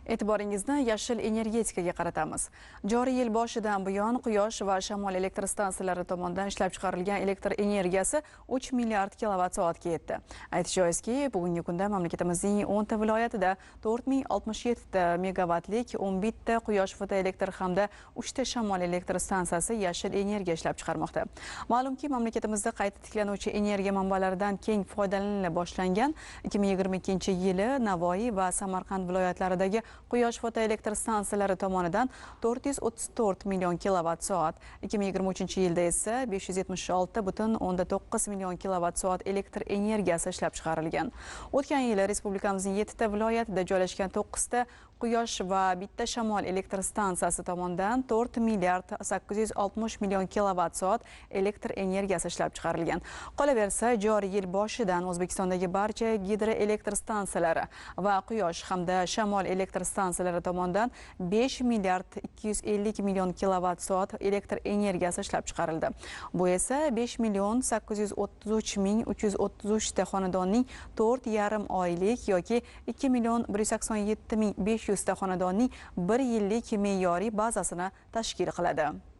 E'tiboringizni yashil energetikaga qaratamiz. Joriy yil boshidan buyon quyosh va shamol elektr stansiyalari tomonidan ishlab chiqarilgan elektr energiyasi 3 milliard kilovatt-soatga yetdi. Aytish joizki, bugungi kunda mamlakatimizning 10 ta viloyatida 4067 ta megawattlik 11 ta quyosh fotoelektr hamda 3 ta shamol elektr stansiyasi yashil energiya ishlab chiqarmoqda. Ma'lumki, mamlakatimizda qayta tiklanuvchi energiya manbalaridan keng foydalanila boshlangan. 2022-yili Navoiy va Samarqand viloyatlaridagi quyosh fotoelektr stansiyalari tomonidan 434 million kilovatt-soat, 2023-yilda esa 576,9 million kilovatt-soat elektr energiyasi ishlab chiqarilgan. O'tgan yili respublikamizning 7 ta viloyatida joylashgan 9 ta quyosh va bitta shamol elektr stansiyasi tomonidan 4 milliard 860 million kilovatt-soat elektr energiyasi ishlab chiqarilgan. Qolaversa, joriy yil boshidan O'zbekistondagi barcha gidroelektr stansiyalari va quyosh hamda shamol elektr stansiyalari tomonidan 5 milliard 250 million kilovatt-soat elektr energiyasi ishlab chiqarildi. Bu esa 5 million 833 ming 333 ta xonadonning 4,5 oylik yoki 2 million 187 ming 500 ta xonadonning 1 yillik me'yoriy bazasini tashkil qiladi.